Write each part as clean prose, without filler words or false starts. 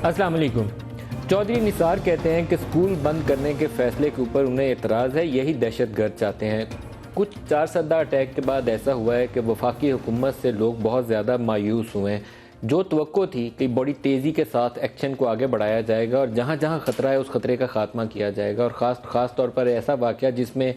السلام علیکم۔ چودھری نثار کہتے ہیں کہ اسکول بند کرنے کے فیصلے کے اوپر انہیں اعتراض ہے، یہی دہشت گرد چاہتے ہیں۔ کچھ 4 سدہ اٹیک کے بعد ایسا ہوا ہے کہ وفاقی حکومت سے لوگ بہت زیادہ مایوس ہوئے ہیں۔ جو توقع تھی کہ بڑی تیزی کے ساتھ ایکشن کو آگے بڑھایا جائے گا اور جہاں جہاں خطرہ ہے اس خطرے کا خاتمہ کیا جائے گا، اور خاص طور پر ایسا واقعہ جس میں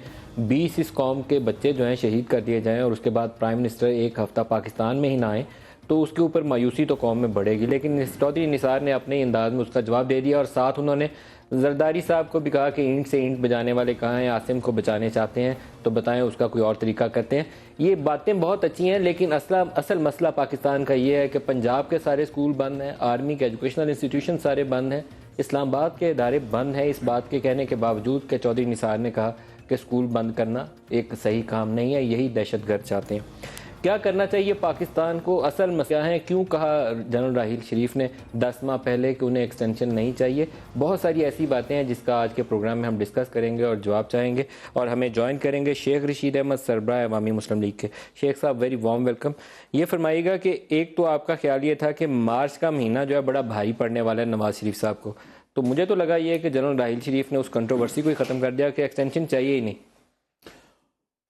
20 اس قوم کے بچے جو ہیں شہید کر دیے جائیں اور اس کے بعد پرائم منسٹر ایک ہفتہ پاکستان میں ہی نہ آئیں، تو اس کے اوپر مایوسی تو قوم میں بڑھے گی۔ لیکن چودھری نثار نے اپنے انداز میں اس کا جواب دے دیا، اور ساتھ انہوں نے زرداری صاحب کو بھی کہا کہ اینٹ سے اینٹ بجانے والے کہاں ہیں، عاصم کو بچانے چاہتے ہیں تو بتائیں اس کا کوئی اور طریقہ کرتے ہیں۔ یہ باتیں بہت اچھی ہیں، لیکن اصل مسئلہ پاکستان کا یہ ہے کہ پنجاب کے سارے اسکول بند ہیں، آرمی کے ایجوکیشنل انسٹیٹیوشن سارے بند ہیں، اسلام آباد کے ادارے بند ہیں۔ اس بات کے کہنے کے باوجود کہ چودھری نثار نے کہا کہ اسکول بند کرنا ایک صحیح کام نہیں ہے، یہی دہشت گرد چاہتے ہیں۔ کیا کرنا چاہیے پاکستان کو؟ اصل مسئلہ ہے کیوں کہا جنرل راحیل شریف نے 10 ماہ پہلے کہ انہیں ایکسٹینشن نہیں چاہیے۔ بہت ساری ایسی باتیں ہیں جس کا آج کے پروگرام میں ہم ڈسکس کریں گے اور جواب چاہیں گے، اور ہمیں جوائن کریں گے شیخ رشید احمد، سربراہ عوامی مسلم لیگ کے۔ شیخ صاحب ویری وارم ویلکم۔ یہ فرمائیے گا کہ ایک تو آپ کا خیال یہ تھا کہ مارچ کا مہینہ جو ہے بڑا بھاری پڑنے والا ہے نواز شریف صاحب کو، تو مجھے تو لگا یہ کہ جنرل راحیل شریف نے اس کنٹروورسی کو ہی ختم کر دیا کہ ایکسٹینشن چاہیے ہی نہیں۔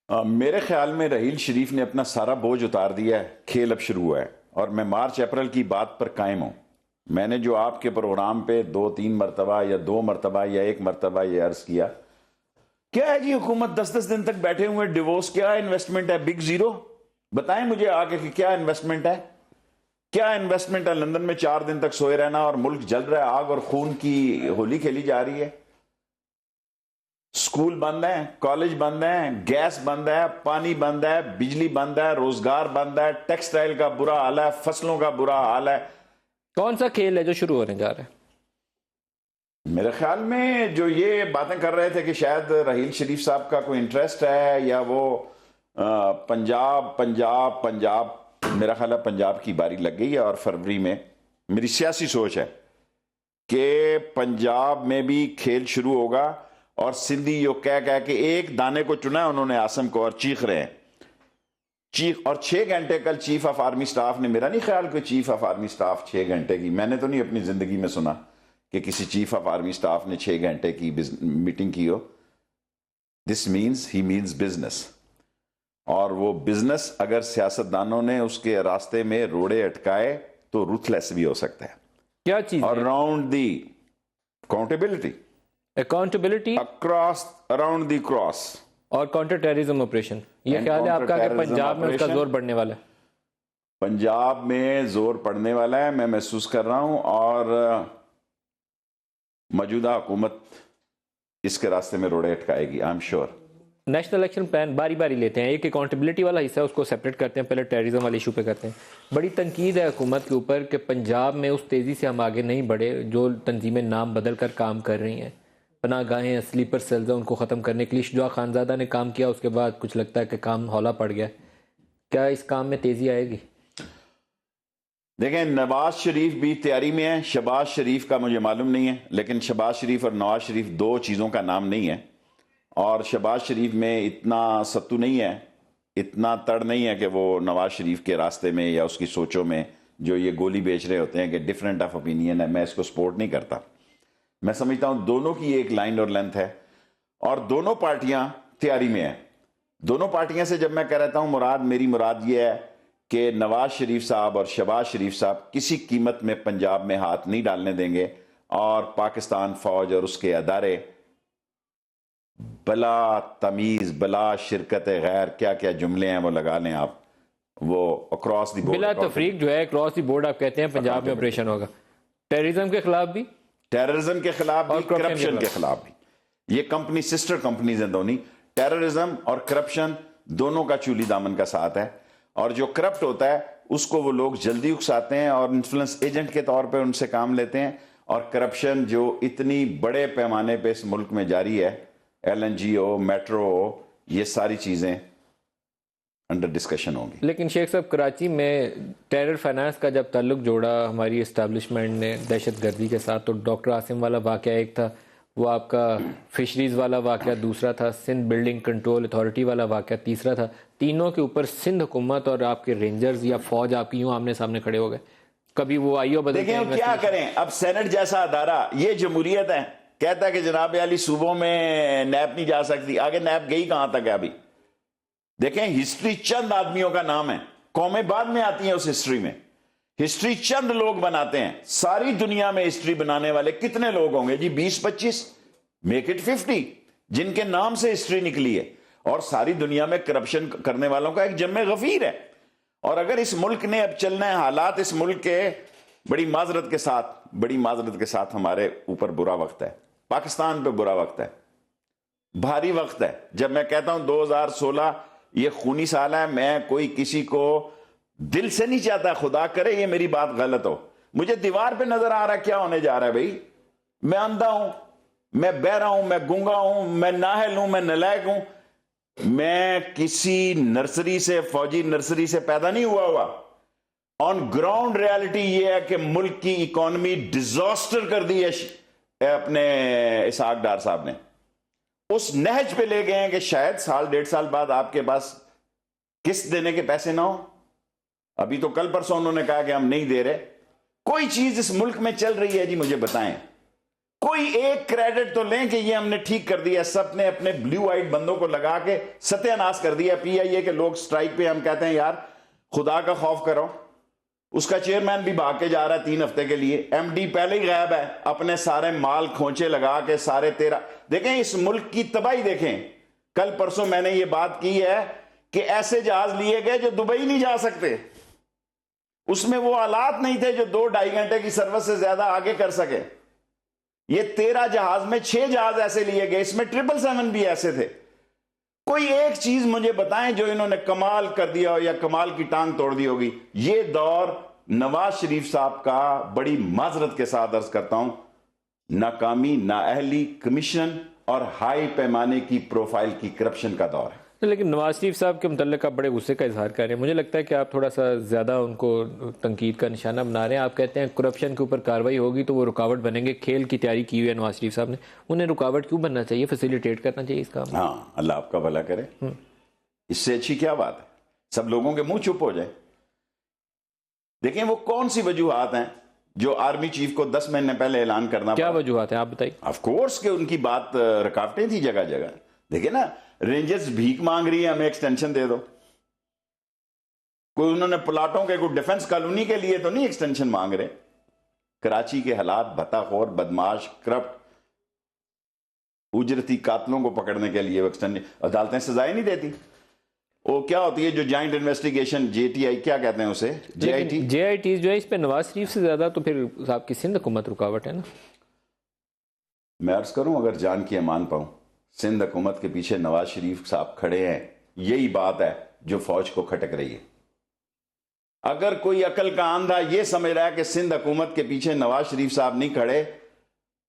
میرے خیال میں رحیل شریف نے اپنا سارا بوجھ اتار دیا ہے، کھیل اب شروع ہوا ہے، اور میں مارچ اپریل کی بات پر قائم ہوں۔ میں نے جو آپ کے پروگرام پہ 2-3 مرتبہ یا 2 مرتبہ یا 1 مرتبہ یہ عرض کیا، کیا ہے جی حکومت 10 دن تک بیٹھے ہوئے، ڈیوورس کیا انویسٹمنٹ ہے؟ بگ زیرو بتائیں مجھے آگے کہ کیا انویسٹمنٹ ہے؟ کیا انویسٹمنٹ ہے لندن میں 4 دن تک سوئے رہنا اور ملک جل رہا ہے، آگ اور خون کی ہولی کھیلی جا رہی ہے؟ اسکول بند ہیں، کالج بند ہیں، گیس بند ہے، پانی بند ہے، بجلی بند ہے، روزگار بند ہے، ٹیکسٹائل کا برا حال ہے، فصلوں کا برا حال ہے۔ کون سا کھیل ہے جو شروع ہونے جا رہا ہے؟ میرے خیال میں جو یہ باتیں کر رہے تھے کہ شاید رحیل شریف صاحب کا کوئی انٹرسٹ ہے یا وہ پنجاب، میرا خیال ہے پنجاب کی باری لگ گئی ہے، اور فروری میں میری سیاسی سوچ ہے کہ پنجاب میں بھی کھیل شروع ہوگا، اور سندھی جو کہہ کے ایک دانے کو چنا ہے انہوں نے عاصم کو، اور چیخ رہے ہیں اور 6 گھنٹے کل چیف آف آرمی سٹاف نے، میرا نہیں خیال کہ چیف آف آرمی سٹاف 6 گھنٹے کی، میں نے تو نہیں اپنی زندگی میں سنا کہ کسی چیف آف آرمی سٹاف نے 6 گھنٹے کی میٹنگ کی ہو۔ دس مینز ہی مینز بزنس، اور وہ بزنس اگر سیاستدانوں نے اس کے راستے میں روڑے اٹکائے تو روتھلیس بھی ہو سکتا ہے۔ کیا چیز؟ Around the accountability around the cross, اور کاؤنٹر ٹیررزم آپریشن۔ یہ خیال ہے آپ کا کہ پنجاب میں اس کا زور بڑھنے والا ہے؟ پنجاب میں زور پڑنے والا ہے، میں محسوس کر رہا ہوں، اور موجودہ حکومت اس کے راستے میں روڑے اٹکائے گی، I am sure. National election plan باری باری لیتے ہیں، ایک اکاؤنٹیبلٹی والا حصہ ہے اس کو سیپریٹ کرتے ہیں، پہلے ٹیررزم والے ایشو پہ کرتے ہیں۔ بڑی تنقید ہے حکومت کے اوپر کہ پنجاب میں اس تیزی سے ہم آگے نہیں بڑھے جو تنظیمیں نام بدل کر کام کر رہی ہیں، پناہ گاہیں، سلیپر سیلز ان کو ختم کرنے کے لیے شجاع خانزادہ نے کام کیا، اس کے بعد کچھ لگتا ہے کہ کام ہولا پڑ گیا۔ کیا اس کام میں تیزی آئے گی؟ دیکھیں، نواز شریف بھی تیاری میں ہے، شہباز شریف کا مجھے معلوم نہیں ہے، لیکن شہباز شریف اور نواز شریف 2 چیزوں کا نام نہیں ہے، اور شہباز شریف میں اتنا ستو نہیں ہے، اتنا تڑ نہیں ہے کہ وہ نواز شریف کے راستے میں یا اس کی سوچوں میں جو یہ گولی بیچ رہے ہوتے ہیں کہ ڈیفرنٹ آف اوپینین ہے، میں اس کو سپورٹ نہیں کرتا۔ میں سمجھتا ہوں دونوں کی ایک لائن اور لینتھ ہے، اور دونوں پارٹیاں تیاری میں ہیں۔ دونوں پارٹیاں سے جب میں کہہ رہتا ہوں میری مراد یہ ہے کہ نواز شریف صاحب اور شہباز شریف صاحب کسی قیمت میں پنجاب میں ہاتھ نہیں ڈالنے دیں گے، اور پاکستان فوج اور اس کے ادارے بلا تمیز، بلا شرکت غیر، کیا کیا جملے ہیں وہ لگا لیں آپ، وہ اکراس دی بورڈ، بلا تفریق جو ہے اکراس دی بورڈ آپ کہتے ہیں پنجاب میں آپریشن ہوگا، ٹیررزم کے خلاف بھی، ٹیررزم کے خلاف بھی، کرپشن کے خلاف بھی۔ یہ کمپنی سسٹر کمپنیز ہیں دونوں، ٹیررزم اور کرپشن دونوں کا چولی دامن کا ساتھ ہے، اور جو کرپٹ ہوتا ہے اس کو وہ لوگ جلدی اکساتے ہیں اور انفلوئنس ایجنٹ کے طور پہ ان سے کام لیتے ہیں، اور کرپشن جو اتنی بڑے پیمانے پہ اس ملک میں جاری ہے، ایل این جی ہو، میٹرو ہو، یہ ساری چیزیں انڈر ڈسکشن ہوں گی۔ لیکن شیخ صاحب کراچی میں ٹیرر فائنانس کا جب تعلق جوڑا ہماری اسٹیبلشمنٹ نے دہشت گردی کے ساتھ، تو ڈاکٹر عاصم والا واقعہ ایک تھا، وہ آپ کا فشریز والا واقعہ دوسرا تھا، سندھ بلڈنگ کنٹرول اتھارٹی والا واقعہ تیسرا تھا۔ تینوں کے اوپر سندھ حکومت اور آپ کے رینجرز یا فوج آپ کی یوں آمنے سامنے کھڑے ہو گئے۔ کبھی وہ آئیو بدلتے دیکھیں ہیں. کیا کریں. اب سینٹ جیسا ادارہ, یہ جمہوریت ہے, کہتا ہے کہ جناب علی صوبوں میں نیب نہیں جا سکتی. آگے نیب گئی کہاں تک ہے ابھی؟ دیکھیں ہسٹری چند آدمیوں کا نام ہے, قومیں بعد میں آتی ہیں اس ہسٹری میں. ہسٹری چند لوگ بناتے ہیں. ساری دنیا میں ہسٹری بنانے والے کتنے لوگ ہوں گے جی؟ 20-25, میک اٹ 50, جن کے نام سے ہسٹری نکلی ہے. اور ساری دنیا میں کرپشن کرنے والوں کا ایک جمع غفیر ہے. اور اگر اس ملک نے اب چلنا ہے, حالات اس ملک کے بڑی معذرت کے ساتھ ہمارے اوپر برا وقت ہے, پاکستان پہ برا وقت ہے, بھاری وقت ہے. جب میں کہتا ہوں 2016 یہ خونی سال ہے, میں کوئی کسی کو دل سے نہیں چاہتا, خدا کرے یہ میری بات غلط ہو. مجھے دیوار پہ نظر آ رہا ہے کیا ہونے جا رہا ہے بھائی. میں اندھا ہوں, میں بہرا ہوں, میں گونگا ہوں, میں نااہل ہوں, میں نالائق ہوں. میں کسی نرسری سے, فوجی نرسری سے پیدا نہیں ہوا. آن گراؤنڈ ریالٹی یہ ہے کہ ملک کی اکانومی ڈیزاسٹر کر دی ہے اپنے اسحاق ڈار صاحب نے. اس نہج پہ لے گئے ہیں کہ شاید سال 1.5 سال بعد آپ کے پاس قسط دینے کے پیسے نہ ہو. ابھی تو کل پرسوں انہوں نے کہا کہ ہم نہیں دے رہے. کوئی چیز اس ملک میں چل رہی ہے جی مجھے بتائیں, کوئی ایک کریڈٹ تو لیں کہ یہ ہم نے ٹھیک کر دیا. سب نے اپنے بلیو آئٹ بندوں کو لگا کے ستیہ ناش کر دیا. PIA کے لوگ سٹرائک پہ, ہم کہتے ہیں یار خدا کا خوف کرو. اس کا چیئرمین بھی بھاگ کے جا رہا ہے 3 ہفتے کے لیے. MD پہلے ہی غائب ہے, اپنے سارے مال کھونچے لگا کے سارے 13. دیکھیں اس ملک کی تباہی دیکھیں. کل پرسوں میں نے یہ بات کی ہے کہ ایسے جہاز لیے گئے جو دبئی نہیں جا سکتے. اس میں وہ آلات نہیں تھے جو 2-2.5 گھنٹے کی سروس سے زیادہ آگے کر سکے. یہ 13 جہاز میں 6 جہاز ایسے لیے گئے, اس میں 777 بھی ایسے تھے. کوئی ایک چیز مجھے بتائیں جو انہوں نے کمال کر دیا ہو یا کمال کی ٹانگ توڑ دی ہوگی. یہ دور نواز شریف صاحب کا, بڑی معذرت کے ساتھ عرض کرتا ہوں, ناکامی, نااہلی, کمیشن اور ہائی پیمانے کی پروفائل کی کرپشن کا دور ہے. لیکن نواز شریف صاحب کے متعلق آپ بڑے غصے کا اظہار کر رہے ہیں. مجھے لگتا ہے کہ آپ تھوڑا سا زیادہ ان کو تنقید کا نشانہ بنا رہے ہیں. آپ کہتے ہیں کرپشن کے اوپر کارروائی ہوگی تو وہ رکاوٹ بنیں گے. کھیل کی تیاری کی ہوئی ہے نواز شریف صاحب نے, انہیں رکاوٹ کیوں بننا چاہیے؟ فیسیلیٹیٹ کرنا چاہیے اس کام. ہاں, اللہ آپ کا بھلا کرے. اس سے اچھی کیا بات ہے؟ سب لوگوں کے منہ چپ ہو جائے. دیکھیں وہ کون سی وجوہات ہیں جو آرمی چیف کو 10 مہینے پہلے اعلان کرنا کیا وجوہات ہیں آپ بتائیے. آف کورس کہ ان کی بات رکاوٹیں تھی جگہ جگہ. دیکھیں نا, رینجرز بھیک مانگ رہی ہے ہمیں ایکسٹینشن دے دو. کوئی انہوں نے پلاٹوں کے کوئی ڈیفنس کالونی کے لیے تو نہیں ایکسٹینشن مانگ رہے. کراچی کے حالات, بھتا خور, بدماش, کرپٹ, اجرتی قاتلوں کو پکڑنے کے لیے ایکسٹینشن. عدالتیں سزائیں نہیں دیتی. وہ کیا ہوتی ہے جو جوائنٹ انویسٹیگیشن, JTI کیا کہتے ہیں اسے, JIT جو ہے, اس پہ نواز شریف سے زیادہ تو پھر آپ کی سندھ حکومت رکاوٹ ہے نا. میں عرض کروں اگر جان کی امان پاؤں, سندھ حکومت کے پیچھے نواز شریف صاحب کھڑے ہیں. یہی بات ہے جو فوج کو کھٹک رہی ہے. اگر کوئی عقل کا آندھا یہ سمجھ رہا ہے کہ سندھ حکومت کے پیچھے نواز شریف صاحب نہیں کھڑے,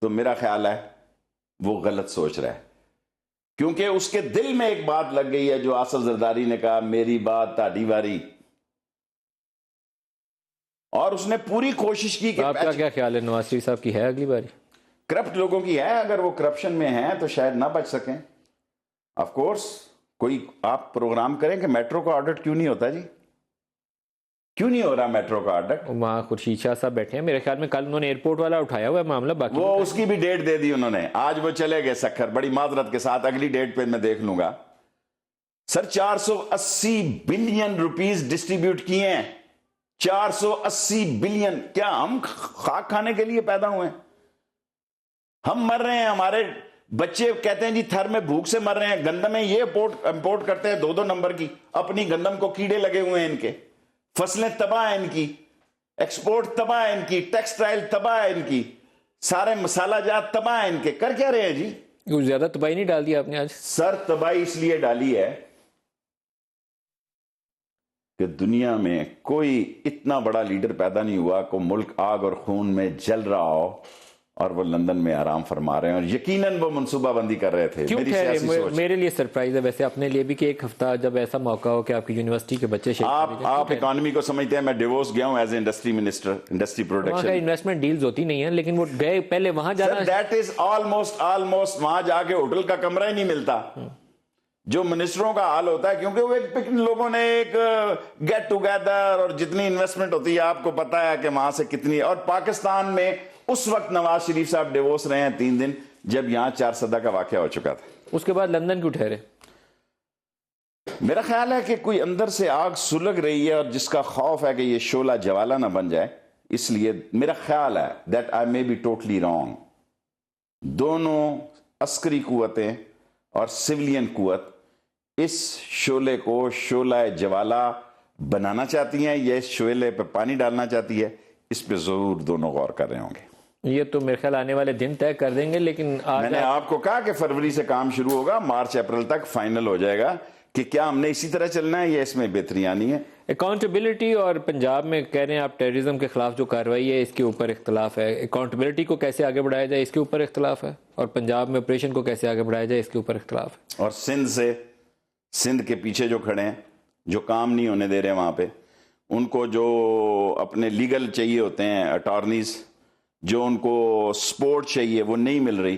تو میرا خیال ہے وہ غلط سوچ رہا ہے. کیونکہ اس کے دل میں ایک بات لگ گئی ہے جو آصف زرداری نے کہا, میری بات تاڑی واری. اور اس نے پوری کوشش کی کہ آپ کا کیا خیال ہے, نواز شریف صاحب کی ہے اگلی باری؟ کرپٹ لوگوں کی ہے. اگر وہ کرپشن میں ہیں تو شاید نہ بچ سکیں. آف کورس کوئی آپ پروگرام کریں کہ میٹرو کا آڈٹ کیوں نہیں ہوتا جی, کیوں نہیں ہو رہا میٹرو کا آڈٹ؟ وہاں خورشید شاہ صاحب بیٹھے ہیں, میرے خیال میں کل انہوں نے ایئرپورٹ والا اٹھایا ہوا ہے معاملہ. باقی وہ اس کی بھی ڈیٹ دے دی انہوں نے, آج وہ چلے گئے سکھر. بڑی معذرت کے ساتھ اگلی ڈیٹ پہ میں دیکھ لوں گا. سر 480 بلین روپیز ڈسٹریبیوٹ کیے ہیں. 480 بلین. کیا ہم خاک کھانے کے لیے پیدا ہوئے ہیں؟ ہم مر رہے ہیں, ہمارے بچے کہتے ہیں جی تھر میں بھوک سے مر رہے ہیں. گندمیں یہ امپورٹ کرتے ہیں 2 نمبر کی, اپنی گندم کو کیڑے لگے ہوئے ہیں ان کے, فصلیں تباہ ہیں ان کی, ایکسپورٹ تباہ ہے ان کی, ٹیکسٹائل تباہ ہے ان کی, سارے مسالہ جات تباہ ہیں ان کے. کر کیا رہے ہیں جی؟ کچھ زیادہ تباہی نہیں ڈال دی آپ نے آج؟ سر تباہی اس لیے ڈالی ہے کہ دنیا میں کوئی اتنا بڑا لیڈر پیدا نہیں ہوا کو ملک آگ اور خون میں جل رہا ہو اور وہ لندن میں آرام فرما رہے ہیں. اور یقیناً وہ منصوبہ بندی کر رہے تھے. میرے لیے سرپرائز ہے ویسے, اپنے لیے بھی, کہ ایک ہفتہ جب ایسا موقع ہو کہ آپ کی یونیورسٹی کے بچے آپ اکانومی کو سمجھتے ہیں. میں ڈیوورس گیا ہوں as a industry minister, industry protection. Investment deals ہوتی نہیں ہیں, لیکن وہ گئے پہلے وہاں جانا. دیٹ از آلموسٹ وہاں جا کے ہوٹل کا کمرہ ہی نہیں ملتا. جو منسٹروں کا حال ہوتا ہے، کیونکہ وہ ایک لوگوں نے ایک گیٹ ٹوگیدر اور جتنی انویسٹمنٹ ہوتی ہے آپ کو پتا ہے کہ وہاں سے کتنی. اور پاکستان میں اس وقت نواز شریف صاحب ڈیوورس رہے ہیں 3 دن جب یہاں 4 صدہ کا واقعہ ہو چکا تھا. اس کے بعد لندن کیوں ٹھہرے؟ میرا خیال ہے کہ کوئی اندر سے آگ سلگ رہی ہے اور جس کا خوف ہے کہ یہ شعلہ جوالہ نہ بن جائے، اس لیے میرا خیال ہے that I may be totally wrong, دونوں عسکری قوتیں اور سویلین قوت اس شعلے کو شعلہ جوالہ بنانا چاہتی ہیں یا اس شعلے پہ پانی ڈالنا چاہتی ہے. اس پہ ضرور دونوں غور کر رہے ہوں گے. یہ تو میرے خیال آنے والے دن طے کر دیں گے. لیکن میں نے آپ کو کہا کہ فروری سے کام شروع ہوگا، مارچ اپریل تک فائنل ہو جائے گا کہ کیا ہم نے اسی طرح چلنا ہے یا اس میں بہتری آنی ہے. اکاؤنٹیبلٹی اور پنجاب میں کہہ رہے ہیں آپ ٹیررزم کے خلاف جو کارروائی ہے اس کے اوپر اختلاف ہے. اکاؤنٹیبلٹی کو کیسے آگے بڑھایا جائے اس کے اوپر اختلاف ہے، اور پنجاب میں آپریشن کو کیسے آگے بڑھایا جائے اس کے اوپر اختلاف ہے. اور سندھ کے پیچھے جو کھڑے ہیں، جو کام نہیں ہونے دے رہے وہاں پہ، ان کو جو اپنے لیگل چاہیے ہوتے ہیں اٹارنیز، جو ان کو سپورٹ چاہیے وہ نہیں مل رہی.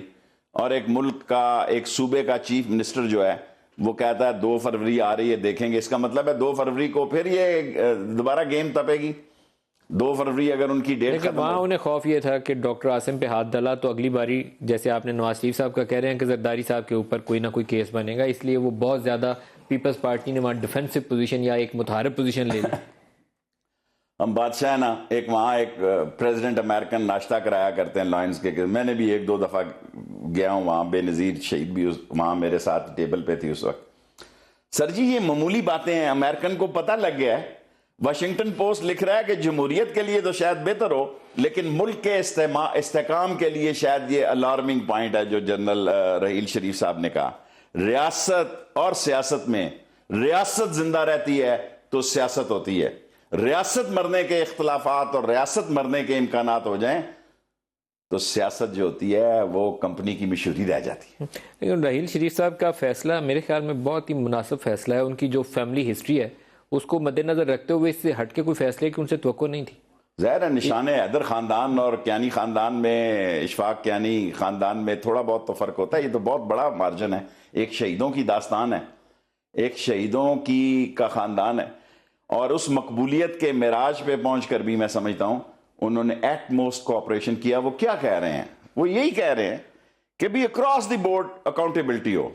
اور ایک ملک کا ایک صوبے کا چیف منسٹر جو ہے وہ کہتا ہے 2 فروری آ رہی ہے دیکھیں گے. اس کا مطلب ہے 2 فروری کو پھر یہ دوبارہ گیم تپے گی. 2 فروری اگر ان کی ڈیٹ لیکن وہاں انہیں خوف یہ تھا کہ ڈاکٹر عاصم پہ ہاتھ ڈالا تو اگلی باری جیسے آپ نے نواز شریف صاحب کا کہہ رہے ہیں کہ زرداری صاحب کے اوپر کوئی نہ کوئی کیس بنے گا، اس لیے وہ بہت زیادہ پیپلز پارٹی نے وہاں ڈیفینسو پوزیشن یا ایک متحارب پوزیشن لے لی. ہم بادشاہ نا ایک وہاں ایک پریزیڈنٹ امریکن ناشتہ کرایا کرتے ہیں لائنز کے، میں نے بھی 1-2 دفعہ گیا ہوں وہاں. بے نظیر شہید بھی وہاں میرے ساتھ ٹیبل پہ تھی اس وقت. سر جی یہ معمولی باتیں ہیں، امریکن کو پتہ لگ گیا ہے. واشنگٹن پوسٹ لکھ رہا ہے کہ جمہوریت کے لیے تو شاید بہتر ہو لیکن ملک کے استحکام کے لیے شاید یہ الارمنگ پوائنٹ ہے جو جنرل رحیل شریف صاحب نے کہا. ریاست اور سیاست میں ریاست زندہ رہتی ہے تو سیاست ہوتی ہے. ریاست مرنے کے اختلافات اور ریاست مرنے کے امکانات ہو جائیں تو سیاست جو ہوتی ہے وہ کمپنی کی مشہوری رہ جاتی ہے. لیکن رحیل شریف صاحب کا فیصلہ میرے خیال میں بہت ہی مناسب فیصلہ ہے. ان کی جو فیملی ہسٹری ہے اس کو مد نظر رکھتے ہوئے اس سے ہٹ کے کوئی فیصلے کی ان سے توقع نہیں تھی. ظاہر ہے نشان حیدر خاندان اور کیانی خاندان میں، اشفاق کیانی خاندان میں تھوڑا بہت تو فرق ہوتا ہے. یہ تو بہت بڑا مارجن ہے. ایک شہیدوں کی داستان ہے، ایک شہیدوں کا خاندان ہے. اور اس مقبولیت کے معراج پہ پہنچ کر بھی میں سمجھتا ہوں انہوں نے ایٹ موسٹ کوآپریشن کیا. وہ کیا کہہ رہے ہیں؟ وہ یہی کہہ رہے ہیں کہ بھی اکراس دی بورڈ اکاؤنٹیبلٹی ہو،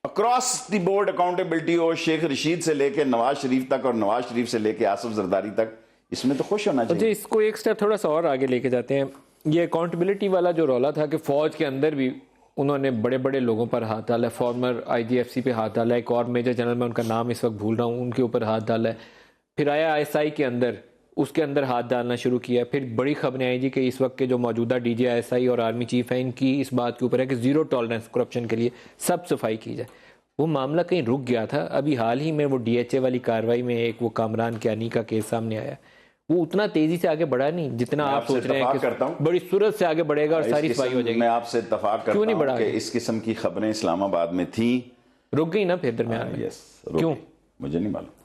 اکراس دی بورڈ اکاؤنٹیبلٹی ہو. شیخ رشید سے لے کے نواز شریف تک اور نواز شریف سے لے کے آصف زرداری تک، اس میں تو خوش ہونا چاہیے. اس کو ایک سٹیپ تھوڑا سا اور آگے لے کے جاتے ہیں. یہ اکاؤنٹیبلٹی والا جو رولا تھا کہ فوج کے اندر بھی انہوں نے بڑے بڑے لوگوں پر ہاتھ ڈالا ہے. فارمر IGFC پہ ہاتھ ڈالا ہے، ایک اور میجر جنرل میں ان کا نام اس وقت بھول رہا ہوں، ان کے اوپر ہاتھ ڈالا ہے. پھر آیا ISI کے اندر، اس کے اندر ہاتھ ڈالنا شروع کیا. پھر بڑی خبریں آئی جی کہ اس وقت کے جو موجودہ DG ISI اور آرمی چیف ہیں ان کی اس بات کے اوپر ہے کہ 0 ٹالرنس کرپشن کے لیے، سب صفائی کی جائے. وہ معاملہ کہیں رک گیا تھا. ابھی حال ہی میں وہ DHA والی کارروائی میں ایک وہ کامران کیانی کا کیس سامنے آیا. وہ اتنا تیزی سے آگے بڑھا نہیں جتنا آپ سوچ رہے ہیں کہ بڑی صورت سے آگے بڑھے گا اور ساری صفائی ہو جائے گی. میں آپ سے اتفاق کرتا ہوں کہ اس قسم کی خبریں اسلام آباد میں تھیں، رک گئی نا پھر درمیان میں. کیوں مجھے نہیں معلوم.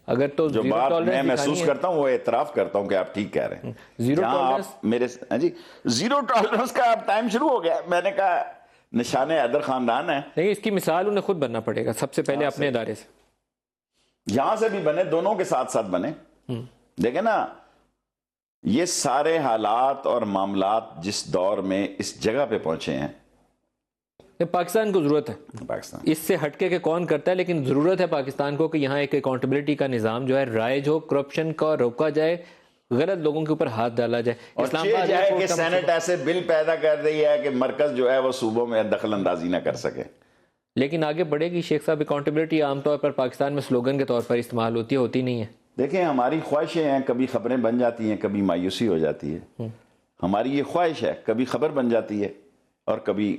اگر تو جو بات میں محسوس کرتا ہوں وہ اعتراف کرتا ہوں کہ آپ ٹھیک کہہ رہے ہیں. 0 ٹالرنس میرے جی 0 ٹالرنس کا اب ٹائم شروع ہو گیا. میں نے کہا نشان حیدر خاندان ہے. نہیں، اس کی مثال انہیں خود بننا پڑے گا سب سے پہلے اپنے ادارے سے. جہاں سے بھی بنے دونوں کے ساتھ ساتھ بنے. دیکھیں نا یہ سارے حالات اور معاملات جس دور میں اس جگہ پہ پہنچے ہیں، پاکستان کو ضرورت ہے پاکستان اس سے ہٹ کے کہ کون کرتا ہے، لیکن ضرورت ہے پاکستان کو کہ یہاں ایک اکاؤنٹیبلٹی کا نظام جو ہے رائج ہو، کرپشن کا روکا جائے، غلط لوگوں کے اوپر ہاتھ ڈالا جائے. اور چاہیے جائے کہ سینٹ ایسے بل پیدا کر رہی ہے کہ مرکز جو ہے وہ صوبوں میں دخل اندازی نہ کر سکے. لیکن آگے بڑھے گی شیخ صاحب. اکاؤنٹیبلٹی عام طور پر پاکستان میں سلوگن کے طور پر استعمال ہوتی نہیں ہے. دیکھیں ہماری خواہشیں ہیں، کبھی خبریں بن جاتی ہیں، کبھی مایوسی ہو جاتی ہے. ہماری یہ خواہش ہے، کبھی خبر بن جاتی ہے اور کبھی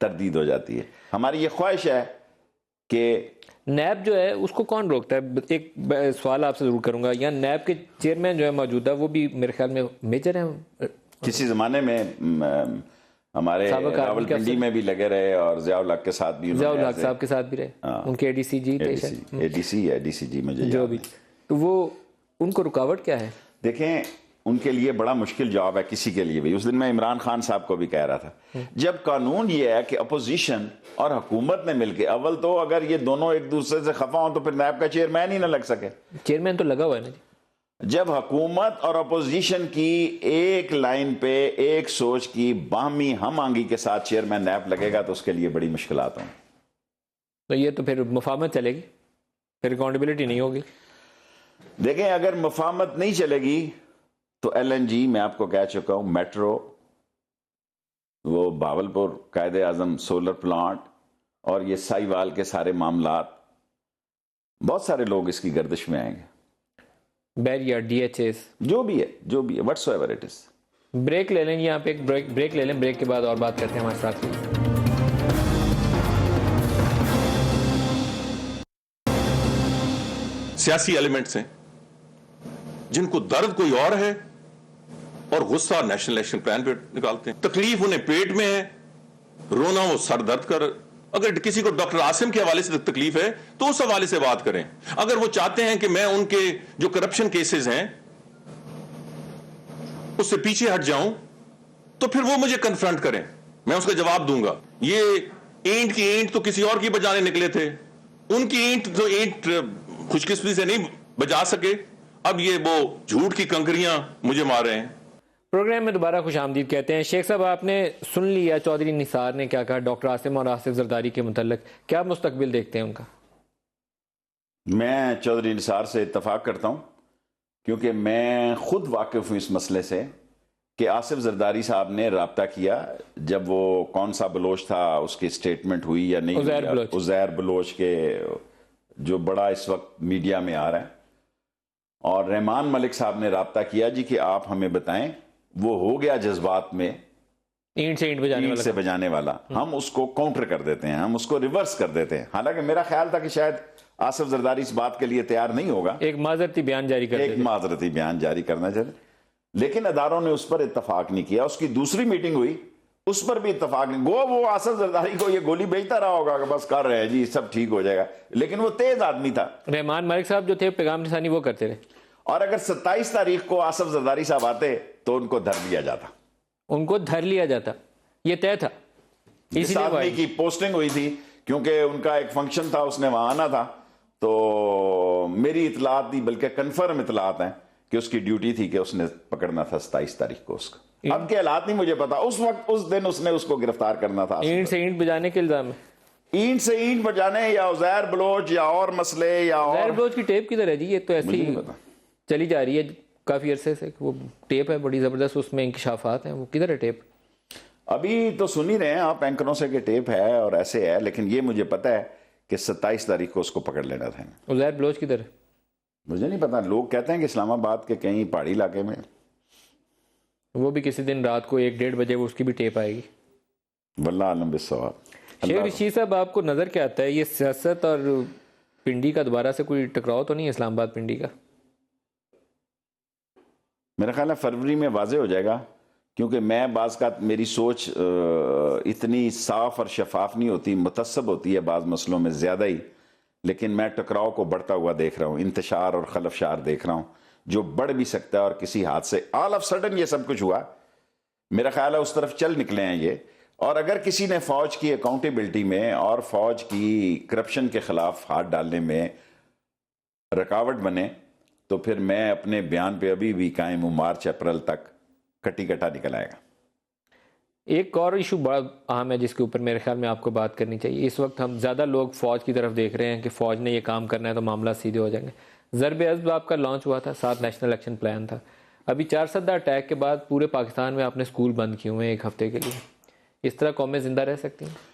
تردید ہو جاتی ہے. ہماری یہ خواہش ہے کہ نیب جو ہے اس کو کون روکتا ہے؟ ایک سوال آپ سے ضرور کروں گا. یا نیب کے چیئرمین جو ہے موجودہ وہ بھی میرے خیال میں میجر ہیں. کسی زمانے میں ہمارے راولپنڈی میں بھی لگے رہے اور ضیاء الحق کے ساتھ بھی، ضیاء الحق صاحب کے ساتھ بھی رہے. ان کے ADC ADC مجھے جو بھی. تو وہ ان کو رکاوٹ کیا ہے؟ دیکھیں ان کے لیے بڑا مشکل جاب ہے کسی کے لیے بھی. اس دن میں عمران خان صاحب کو بھی کہہ رہا تھا, جب قانون یہ ہے کہ اپوزیشن اور حکومت نے مل کے, اول تو اگر یہ دونوں ایک دوسرے سے خفا ہوں تو پھر نیب کا چیئرمین ہی نہ لگ سکے. چیئرمین تو لگا ہوا ہے نا جی. جب حکومت اور اپوزیشن کی ایک لائن پہ ایک سوچ کی باہمی ہم آہنگی کے ساتھ چیئرمین نیب لگے گا تو اس کے لیے بڑی مشکلات ہوں. تو یہ تو پھر مفاہمت چلے گی, پھر اکاؤنٹیبلٹی نہیں ہوگی. دیکھیں اگر مفاہمت نہیں چلے گی تو ایل این جی میں آپ کو کہہ چکا ہوں, میٹرو, وہ بھاولپور قائد اعظم سولر پلانٹ اور یہ سائی وال کے سارے معاملات, بہت سارے لوگ اس کی گردش میں آئیں گے. بیریا, ڈی ایچ ایس, جو بھی ہے what's ever it is. Break لے لیں یہاں پہ, ایک بریک لے لیں, بریک کے بعد اور بات کرتے ہیں ہمارے ساتھ. سیاسی ایلیمنٹس ہیں جن کو درد کوئی اور ہے اور غصہ نیشنل ایکشن پلان پہ نکالتے ہیں. تکلیف انہیں پیٹ میں ہے, رونا وہ سر درد کر. اگر کسی کو ڈاکٹر عاصم کے حوالے سے تکلیف ہے تو اس حوالے سے بات کریں. اگر وہ چاہتے ہیں کہ میں ان کے جو کرپشن کیسز ہیں اس سے پیچھے ہٹ جاؤں تو پھر وہ مجھے کنفرنٹ کریں, میں اس کا جواب دوں گا. یہ اینٹ کی اینٹ تو کسی اور کی بجانے نکلے تھے, ان کی اینٹ تو اینٹ خوش قسمتی سے نہیں بجا سکے, اب یہ وہ جھوٹ کی کنکریاں مجھے مار رہے ہیں. پروگرام میں دوبارہ خوش آمدید کہتے ہیں. شیخ صاحب, آپ نے سن لیا چودھری نثار نے کیا کہا ڈاکٹر عاصم اور آصف زرداری کے متعلق, کیا مستقبل دیکھتے ہیں ان کا؟ میں چودھری نثار سے اتفاق کرتا ہوں کیونکہ میں خود واقف ہوں اس مسئلے سے کہ آصف زرداری صاحب نے رابطہ کیا جب وہ کون سا بلوچ تھا, اس کی سٹیٹمنٹ ہوئی یا نہیں, عزیر بلوچ کے جو بڑا اس وقت میڈیا میں آ رہا ہے, اور رحمان ملک صاحب نے رابطہ کیا جی کہ آپ ہمیں بتائیں. وہ ہو گیا جذبات میں اینٹ سے بجانے والا, ہم اس کو کاؤنٹر کر دیتے ہیں, ہم اس کو ریورس کر دیتے ہیں. حالانکہ میرا خیال تھا کہ شاید آصف زرداری اس بات کے لیے تیار نہیں ہوگا, ایک معذرتی بیان جاری کرنا چاہتے, لیکن اداروں نے اس پر اتفاق نہیں کیا. اس کی دوسری میٹنگ ہوئی, اس پر بھی اتفاق نہیں. وہ آصف زرداری کو یہ گولی بھیجتا رہا ہوگا کہ بس کر رہے ہیں جی سب ٹھیک ہو جائے گا, لیکن وہ تیز آدمی تھا. رحمان ملک صاحب جو تھے پیغام رسانی وہ کرتے رہے, اور اگر 27 تاریخ کو آصف زرداری صاحب آتے تو ان کو دھر لیا جاتا, یہ طے تھا. اس آدمی کی پوسٹنگ ہوئی تھی کیونکہ ان کا ایک فنکشن تھا, اس نے وہاں آنا تھا, تو میری اطلاعات دی, بلکہ کنفرم اطلاعات ہیں کہ اس کی ڈیوٹی تھی کہ اس نے پکڑنا تھا 27 تاریخ کو اس کا. اب کے حالات نہیں مجھے پتا, اس وقت اس دن اس نے اس کو گرفتار کرنا تھا. اینٹ سے اینٹ بجانے کے الزام ہے, اینٹ سے اینٹ بجانے یا عزیر بلوچ یا اور مسئلے یا اور. عزیر بلوچ کی ٹیپ کدھر ہے جی؟ یہ تو ایسی چلی جا رہی ہے کافی عرصے سے, وہ ٹیپ ہے بڑی زبردست, اس میں انکشافات ہیں, وہ کدھر ہے ٹیپ؟ ابھی تو سن ہی رہے ہیں آپ اینکروں سے کہ ٹیپ ہے اور ایسے ہے, لیکن یہ مجھے پتا ہے کہ 27 تاریخ کو اس کو پکڑ لینا تھا. عزیر بلوچ کدھر ہے مجھے نہیں پتا, لوگ کہتے ہیں کہ اسلام آباد کے کہیں پہاڑی علاقے میں. وہ بھی کسی دن رات کو 1-1:30 بجے اس کی بھی ٹیپ آئے گی. واللہ عالم بالصواب. شیخ رشید صاحب, آپ کو نظر کیا آتا ہے یہ سیاست اور پنڈی کا دوبارہ سے کوئی ٹکراؤ تو نہیں ہے اسلام آباد پنڈی کا؟ میرا خیال ہے فروری میں واضح ہو جائے گا, کیونکہ میں بعض کا میری سوچ اتنی صاف اور شفاف نہیں ہوتی, متعصب ہوتی ہے بعض مسئلوں میں زیادہ ہی, لیکن میں ٹکراؤ کو بڑھتا ہوا دیکھ رہا ہوں, انتشار اور خلفشار دیکھ رہا ہوں جو بڑھ بھی سکتا ہے اور کسی ہاتھ سے آل آف سڈن یہ سب کچھ ہوا. میرا خیال ہے اس طرف چل نکلے ہیں یہ, اور اگر کسی نے فوج کی اکاؤنٹیبلٹی میں اور فوج کی کرپشن کے خلاف ہاتھ ڈالنے میں رکاوٹ بنے تو پھر میں اپنے بیان پہ ابھی بھی قائم ہوں, مارچ اپریل تک کٹی کٹا نکل آئے گا. ایک اور ایشو بڑا اہم ہے جس کے اوپر میرے خیال میں آپ کو بات کرنی چاہیے. اس وقت ہم زیادہ لوگ فوج کی طرف دیکھ رہے ہیں کہ فوج نے یہ کام کرنا ہے تو معاملات سیدھے ہو جائیں گے. ضرب عضب آپ کا لانچ ہوا تھا, 7 نیشنل ایکشن پلان تھا. ابھی 4 اٹیک کے بعد پورے پاکستان میں آپ نے اسکول بند کیے ہوئے ہیں 1 ہفتے کے لیے. اس طرح قومیں زندہ رہ سکتی ہیں؟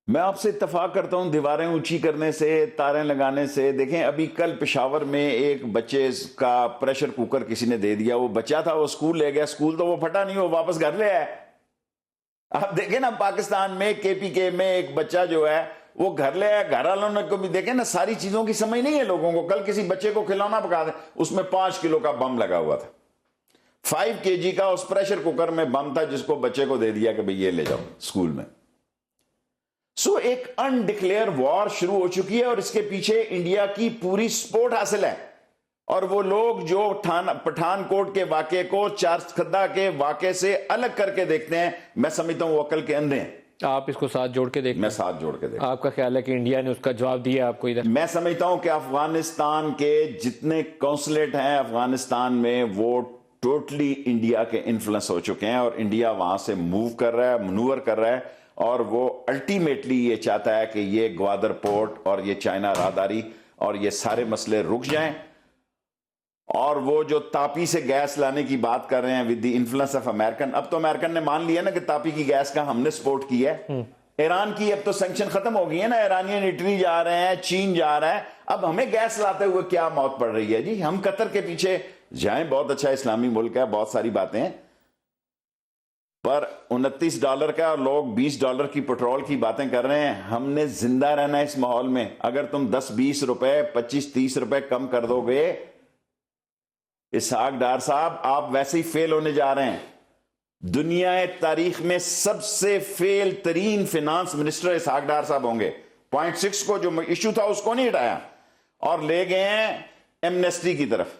میں آپ سے اتفاق کرتا ہوں, دیواریں اونچی کرنے سے, تاریں لگانے سے. دیکھیں ابھی کل پشاور میں ایک بچے کا پریشر کوکر کسی نے دے دیا, وہ بچہ تھا, وہ اسکول لے گیا, اسکول تو وہ پھٹا نہیں, وہ واپس گھر لے آئے. آپ دیکھیں نا پاکستان میں KPK میں ایک بچہ جو ہے وہ گھر لے آیا, گھر والوں نے کو بھی دیکھیں نا, ساری چیزوں کی سمجھ نہیں ہے لوگوں کو. کل کسی بچے کو کھلونا پکا دیں, اس میں 5 کلو کا بم لگا ہوا تھا, 5 kg کا اس پریشر کوکر میں بم تھا جس کو بچے کو دے دیا کہ بھئی یہ لے جاؤ اسکول میں. ایک انڈکلیئر وار شروع ہو چکی ہے اور اس کے پیچھے انڈیا کی پوری سپورٹ حاصل ہے. اور وہ لوگ جو پٹھان کوٹ کے واقعے کو چارسکھدہ کے واقعے سے الگ کر کے دیکھتے ہیں، میں سمجھتا ہوں وہ عقل کے اندھے ہیں۔ آپ اس کو ساتھ جوڑ کے دیکھیں؟ میں ساتھ جوڑ کے دیکھتا ہوں۔ آپ کا خیال ہے کہ انڈیا نے اس کا جواب دیا آپ کو ادھر؟ میں سمجھتا ہوں کہ افغانستان کے جتنے کونسلیٹ ہیں افغانستان میں وہ ٹوٹلی انڈیا کے انفلوئنس ہو چکے ہیں، اور انڈیا وہاں سے موو کر رہا ہے، منور کر رہا ہے، اور وہ الٹیمیٹلی یہ چاہتا ہے کہ یہ گوادر پورٹ اور یہ چائنا راہداری اور یہ سارے مسئلے رک جائیں، اور وہ جو تاپی سے گیس لانے کی بات کر رہے ہیں with the influence of American, اب تو امریکن نے مان لیا نا کہ تاپی کی گیس کا ہم نے سپورٹ کی ہے۔ ایران کی اب تو سینکشن ختم ہو گئی ہے نا، ایرانین اٹلی جا رہے ہیں، چین جا رہا ہے، اب ہمیں گیس لاتے ہوئے کیا موت پڑ رہی ہے جی؟ ہم قطر کے پیچھے جائیں، بہت اچھا اسلامی ملک ہے، بہت ساری باتیں ہیں، پر $29 کا اور لوگ $20 کی پیٹرول کی باتیں کر رہے ہیں۔ ہم نے زندہ رہنا ہے اس ماحول میں۔ اگر تم 10-20 روپے 25-30 روپے کم کر دو گے، اسحاق ڈار صاحب آپ ویسے ہی فیل ہونے جا رہے ہیں۔ دنیا تاریخ میں سب سے فیل ترین فینانس منسٹر اسحاق ڈار صاحب ہوں گے۔ 0.6 کو جو ایشو تھا اس کو نہیں ہٹایا اور لے گئے ہیں ایمنیسٹی کی طرف۔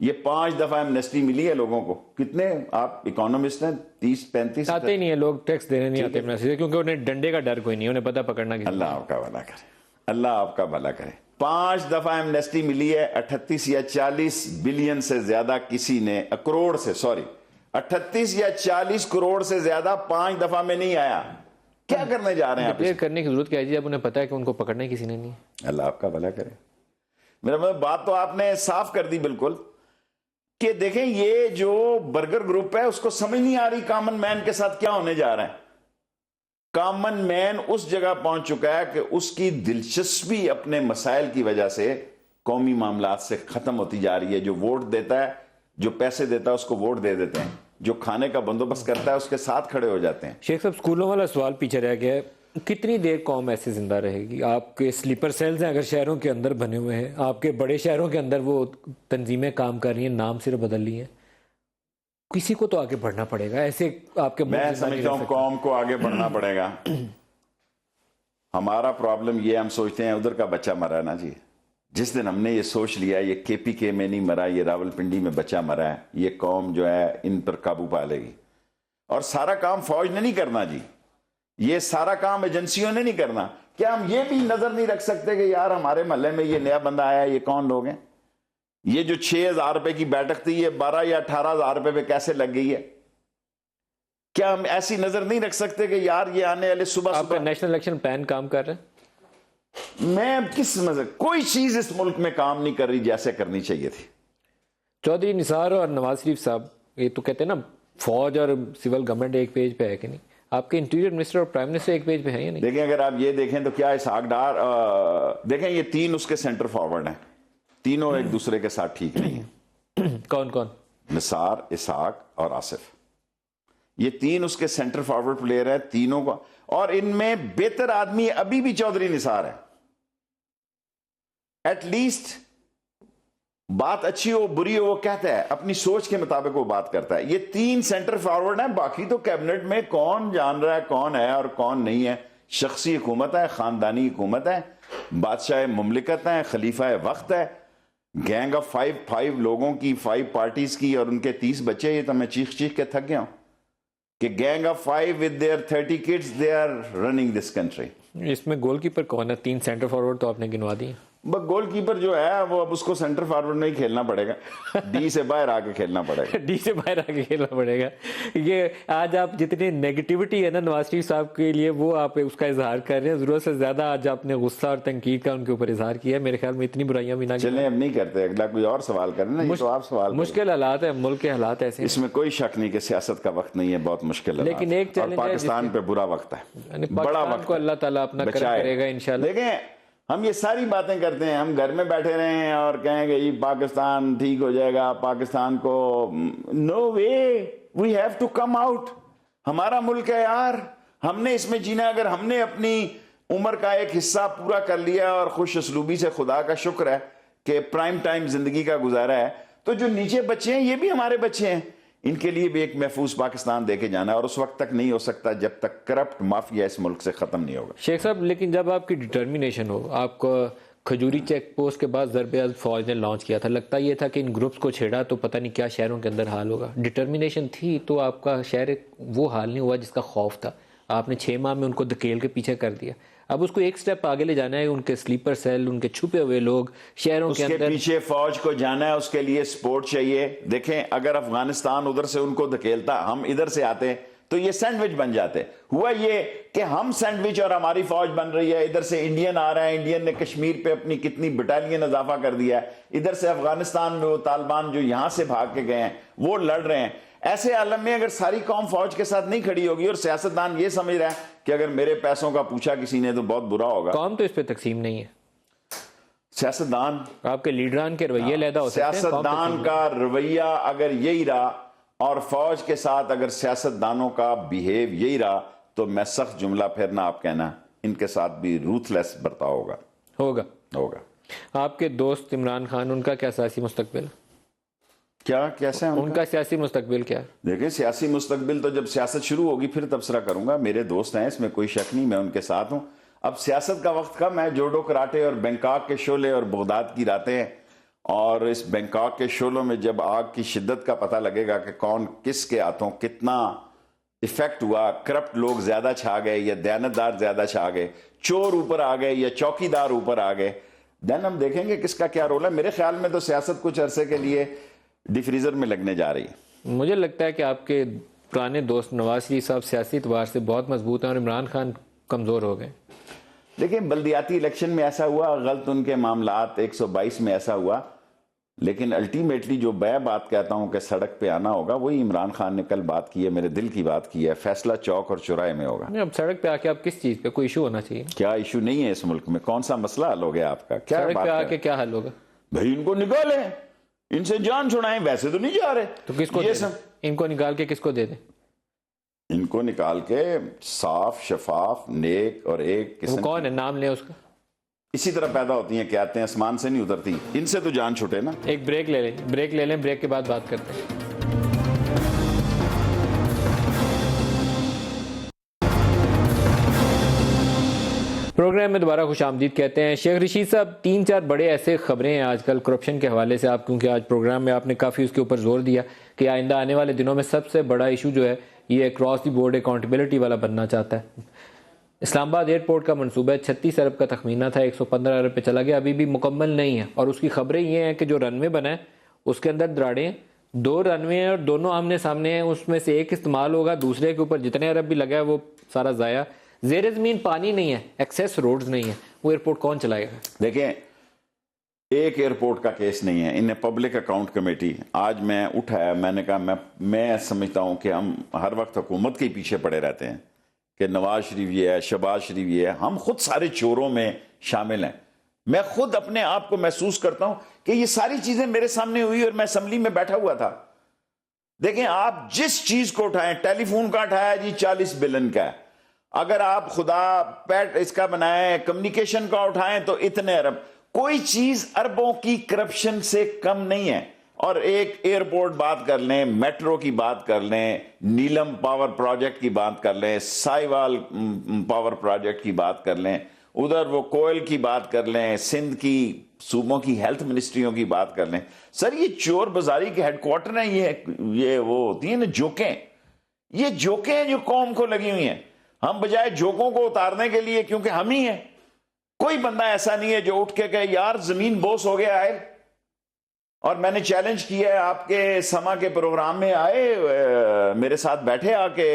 یہ 5 دفعہ ایمنیسٹی ملی ہے لوگوں کو۔ کتنے آپ اکانومسٹ ہیں؟ 30-35 آتے ہی نہیں ہے لوگ، ٹیکس دینے نہیں آتے ایمنیسٹی سے، کیونکہ انہیں ڈنڈے کا ڈر کوئی نہیں، انہیں پتہ پکڑنا کسی۔ اللہ آپ کا بھلا کرے، اللہ آپ کا بھلا کرے۔ 5 دفعہ ایمنیسٹی ملی ہے، 38 یا 40 بلین سے زیادہ کسی نے، کروڑ سے، سوری 38 یا 40 کروڑ سے زیادہ 5 دفعہ میں نہیں آیا۔ کیا کرنے جا رہے ہیں آپ؟ ڈکلیئر کرنے کی ضرورت کیا ہے جی؟ اب انہیں پتہ ہے کہ ان کو پکڑنے کسی نے نہیں ہے۔ اللہ آپ کا بھلا کرے۔ میرا مطلب بات تو آپ نے صاف کر دی بالکل، کہ دیکھیں یہ جو برگر گروپ ہے اس کو سمجھ نہیں آ رہی کامن مین کے ساتھ کیا ہونے جا رہا ہے۔ کامن مین اس جگہ پہنچ چکا ہے کہ اس کی دلچسپی اپنے مسائل کی وجہ سے قومی معاملات سے ختم ہوتی جا رہی ہے۔ جو ووٹ دیتا ہے، جو پیسے دیتا ہے اس کو ووٹ دے دیتے ہیں، جو کھانے کا بندوبست کرتا ہے اس کے ساتھ کھڑے ہو جاتے ہیں۔ شیخ صاحب اسکولوں والا سوال پیچھے رہ گیا ہے، کتنی دیر قوم ایسے زندہ رہے گی؟ آپ کے سلیپر سیلز ہیں اگر شہروں کے اندر بنے ہوئے ہیں، آپ کے بڑے شہروں کے اندر وہ تنظیمیں کام کر رہی ہیں، نام صرف بدل لی ہیں، کسی کو تو آگے بڑھنا پڑے گا۔ ایسے آپ کے میں سمجھتا ہوں قوم کو آگے بڑھنا پڑے گا۔ ہمارا پرابلم یہ ہم سوچتے ہیں ادھر کا بچہ مرا نا جی۔ جس دن ہم نے یہ سوچ لیا یہ KPK میں نہیں مرا، یہ راول پنڈی میں بچہ مرا ہے، یہ قوم جو ہے ان پر قابو پا لے گی۔ اور سارا کام فوج نے نہیں کرنا جی، یہ سارا کام ایجنسیوں نے نہیں کرنا۔ کیا ہم یہ بھی نظر نہیں رکھ سکتے کہ یار ہمارے محلے میں یہ نیا بندہ آیا ہے، یہ کون لوگ ہیں؟ یہ جو 6,000 روپے کی بیٹھک تھی یہ 12 یا 18,000 روپے پہ کیسے لگ گئی ہے؟ کیا ہم ایسی نظر نہیں رکھ سکتے کہ یار یہ آنے والے صبح آپ کا نیشنل الیکشن پلان کام کر رہے ہیں؟ میں کس مزے کوئی چیز اس ملک میں کام نہیں کر رہی جیسے کرنی چاہیے تھی۔ چودھری نثار اور نواز شریف صاحب یہ تو کہتے ہیں نا فوج اور سول گورنمنٹ ایک پیج پہ ہے کہ نہیں؟ آپ کے انٹیریئر منسٹر اور پرائم منسٹر ایک پیج پہ ہیں یا نہیں؟ دیکھیں اگر آپ یہ دیکھیں تو کیا اسحاق ڈار دیکھیں یہ 3 اس کے سینٹر فارورڈ ہیں، تینوں ایک دوسرے کے ساتھ ٹھیک نہیں ہیں۔ کون کون؟ نثار، اسحاق اور آصف، یہ 3 اس کے سینٹر فارورڈ پلیئر ہیں تینوں کو، اور ان میں بہتر آدمی ابھی بھی چودھری نثار ہے۔ ایٹ لیسٹ بات اچھی ہو بری ہو وہ کہتا ہے، اپنی سوچ کے مطابق وہ بات کرتا ہے۔ یہ 3 سینٹر فارورڈ ہیں، باقی تو کیبنٹ میں کون جان رہا ہے کون ہے اور کون نہیں ہے۔ شخصی حکومت ہے، خاندانی حکومت ہے، بادشاہ مملکت ہے، خلیفہ وقت ہے، گینگ آف 5 لوگوں کی، 5 پارٹیز کی، اور ان کے 30 بچے۔ یہ تو میں چیخ کے تھک گیا ہوں کہ gang of 5 with their 30 kids they are running this country۔ اس میں گول کیپر کون ہے؟ 3 سینٹر فارورڈ تو آپ نے گنوا دی۔ بس گول کیپر جو ہے وہ اب اس کو سینٹر فارورڈ میں ہی کھیلنا پڑے گا، ڈی سے باہر آ کے کھیلنا پڑے گا، ڈی سے باہر آ کے کھیلنا پڑے گا۔ یہ آج آپ جتنی نیگیٹیوٹی ہے نا نواز شریف صاحب کے لیے وہ آپ اس کا اظہار کر رہے ہیں، ضرورت سے زیادہ آج آپ نے غصہ اور تنقید کا ان کے اوپر اظہار کیا ہے۔ میرے خیال میں اتنی برائیاں بھی نہ چلیں اب نہیں کرتے، اگلا کوئی اور سوال کریں نا، یہ تو آپ سوال کریں۔ مشکل حالات ہیں، ملک کے حالات ایسے ہیں، اس میں کوئی شک نہیں کہ سیاست کا وقت نہیں ہے، بہت مشکل ہے، لیکن ایک اور چیلنج ہے پاکستان پہ برا وقت ہے، بڑا پاکستان وقت کو اللہ تعالیٰ اپنا کرم کرے گا انشاءاللہ۔ دیکھیں ہم یہ ساری باتیں کرتے ہیں، ہم گھر میں بیٹھے رہے ہیں اور کہیں کہ یہ پاکستان ٹھیک ہو جائے گا، پاکستان کو no way, we have to come out. ہمارا ملک ہے یار، ہم نے اس میں جینا۔ اگر ہم نے اپنی عمر کا ایک حصہ پورا کر لیا اور خوش اسلوبی سے خدا کا شکر ہے کہ پرائم ٹائم زندگی کا گزارا ہے، تو جو نیچے بچے ہیں یہ بھی ہمارے بچے ہیں، ان کے لیے بھی ایک محفوظ پاکستان دے کے جانا ہے، اور اس وقت تک نہیں ہو سکتا جب تک کرپٹ مافیا اس ملک سے ختم نہیں ہوگا۔ شیخ صاحب لیکن جب آپ کی ڈٹرمنیشن ہو، آپ کو کھجوری چیک پوسٹ کے بعد ضرب عضب فوج نے لانچ کیا تھا. لگتا یہ تھا کہ ان گروپس کو چھیڑا تو پتہ نہیں کیا شہروں کے اندر حال ہوگا. ڈٹرمنیشن تھی تو آپ کا شہر وہ حال نہیں ہوا جس کا خوف تھا. آپ نے 6 ماہ میں ان کو دھکیل کے پیچھے کر دیا. اب اس کو ایک سٹیپ آگے لے جانا ہے. ان کے سلیپر سیل, ان کے چھپے ہوئے لوگ شہروں کے اندر, اس کے پیچھے فوج کو جانا ہے. اس کے لیے سپورٹ چاہیے. دیکھیں اگر افغانستان ادھر سے ان کو دھکیلتا, ہم ادھر سے آتے تو یہ سینڈوچ بن جاتے. ہوا یہ کہ ہم سینڈوچ اور ہماری فوج بن رہی ہے. ادھر سے انڈین آ رہا ہے, انڈین نے کشمیر پہ اپنی کتنی بٹالین اضافہ کر دیا ہے. ادھر سے افغانستان میں وہ طالبان جو یہاں سے بھاگ کے گئے ہیں وہ لڑ رہے ہیں. ایسے عالم میں اگر ساری قوم فوج کے ساتھ نہیں کھڑی ہوگی اور سیاستدان یہ سمجھ رہا ہے کہ اگر میرے پیسوں کا پوچھا کسی نے تو بہت برا ہوگا. قوم تو اس پہ تقسیم نہیں ہے. سیاستدان, آپ کے لیڈران کے رویے علیحدہ ہو سکتے ہیں. سیاستدان کا رویہ اگر یہی رہا اور فوج کے ساتھ اگر سیاستدانوں کا بیہیو یہی رہا تو میں سخت جملہ پھرنا آپ کہنا, ان کے ساتھ بھی روتھلیس برتاؤ ہوگا. آپ کے دوست عمران خان, ان کا کیا سیاسی مستقبل, کیا کیسے ہیں ان کا سیاسی مستقبل کیا ہے؟ دیکھیں سیاسی مستقبل تو جب سیاست شروع ہوگی پھر تبصرہ کروں گا. میرے دوست ہیں, اس میں کوئی شک نہیں, میں ان کے ساتھ ہوں. اب سیاست کا وقت کم ہے. جوڈو کراٹے اور بینکاک کے شعلے اور بغداد کی راتیں ہیں, اور اس بینکاک کے شعلوں میں جب آگ کی شدت کا پتہ لگے گا کہ کون کس کے ہاتھوں کتنا ایفیکٹ ہوا, کرپٹ لوگ زیادہ چھا گئے یا دیانتدار زیادہ چھا گئے, چور اوپر آ گئے یا چوکیدار اوپر آ گئے, دین ہم دیکھیں گے کس کا کیا رول ہے. میرے خیال میں تو سیاست کچھ عرصے کے لیے ڈی فریزر میں لگنے جا رہی ہے. مجھے لگتا ہے کہ آپ کے پرانے دوست نواز شریف صاحب سیاسی اعتبار سے بہت مضبوط ہیں اور عمران خان کمزور ہو گئے. دیکھیں بلدیاتی الیکشن میں ایسا ہوا, غلط ان کے معاملات 122 میں ایسا ہوا, لیکن الٹیمیٹلی جو میں بات کہتا ہوں کہ سڑک پہ آنا ہوگا وہی عمران خان نے کل بات کی ہے, میرے دل کی بات کی ہے. فیصلہ چوک اور چوراہے میں ہوگا. اب سڑک پہ آ کے آپ کس چیز پہ, کوئی ایشو ہونا چاہیے. کیا ایشو نہیں ہے اس ملک میں؟ کون سا مسئلہ حل ہو گیا آپ کا؟ کیا سڑک پہ آ کے کیا حل ہوگا؟ بھائی ان کو نکالیں, ان سے جان چھڑائیں. ویسے تو نہیں جا رہے تو کس کو دے دیں؟ ان کو نکال کے کس کو دے دیں؟ ان کو نکال کے صاف شفاف نیک اور ایک وہ کون ہے, نام لیں اس کا. اسی طرح پیدا ہوتی ہیں, کیا آتے ہیں آسمان سے نہیں اترتی. ان سے تو جان چھوٹے نا. ایک بریک لے لیں, بریک کے بعد بات کرتے ہیں. پروگرام میں دوبارہ خوش آمدید کہتے ہیں. شیخ رشید صاحب, 3-4 بڑے ایسے خبریں ہیں آج کل کرپشن کے حوالے سے, آپ کیونکہ آج پروگرام میں آپ نے کافی اس کے اوپر زور دیا کہ آئندہ آنے والے دنوں میں سب سے بڑا ایشو جو ہے یہ اکراس دی بورڈ اکاؤنٹیبلٹی والا بننا چاہتا ہے. اسلام آباد ایئرپورٹ کا منصوبہ 36 ارب کا تخمینہ تھا, 115 ارب پہ چلا گیا, ابھی بھی مکمل نہیں ہے. اور اس کی خبریں یہ ہیں کہ جو رن وے بنا ہے اس کے اندر دراڑیں 2 رن وے ہیں اور دونوں آمنے سامنے ہیں, اس میں سے ایک استعمال ہوگا, دوسرے کے اوپر جتنے ارب بھی لگا ہے وہ سارا ضائع. زیر زمین پانی نہیں ہے, ایکسیس روڈز نہیں ہے, وہ ایئرپورٹ کون چلائے گا؟ دیکھیں ایک ایئرپورٹ کا کیس نہیں ہے, انہیں پبلک اکاؤنٹ کمیٹی آج میں اٹھایا, میں نے کہا میں سمجھتا ہوں کہ ہم ہر وقت حکومت کے پیچھے پڑے رہتے ہیں کہ نواز شریف یہ ہے, شہباز شریف یہ ہے, ہم خود سارے چوروں میں شامل ہیں. میں خود اپنے آپ کو محسوس کرتا ہوں کہ یہ ساری چیزیں میرے سامنے ہوئی اور میں اسمبلی میں بیٹھا ہوا تھا. دیکھیں آپ جس چیز کو اٹھائیں, ٹیلی فون کا اٹھایا جی 40 بلین کا ہے, اگر آپ خدا پیٹ اس کا بنائیں, کمیونیکیشن کا اٹھائیں تو اتنے ارب, کوئی چیز اربوں کی کرپشن سے کم نہیں ہے. اور ایک ایئرپورٹ بات کر لیں, میٹرو کی بات کر لیں, نیلم پاور پروجیکٹ کی بات کر لیں, سائیوال پاور پروجیکٹ کی بات کر لیں, ادھر وہ کوئل کی بات کر لیں, سندھ کی صوبوں کی ہیلتھ منسٹریوں کی بات کر لیں. سر یہ چور بازاری کے ہیڈ کوارٹر ہیں, یہ وہ ہوتی ہیں نا جوکیں, یہ جوکیں ہیں جو قوم کو لگی ہوئی ہیں. ہم بجائے جوکوں کو اتارنے کے لیے, کیونکہ ہم ہی ہیں, کوئی بندہ ایسا نہیں ہے جو اٹھ کے کہے یار زمین بوس ہو گیا ہے. اور میں نے چیلنج کیا ہے, آپ کے سما کے پروگرام میں آئے, میرے ساتھ بیٹھے آ کے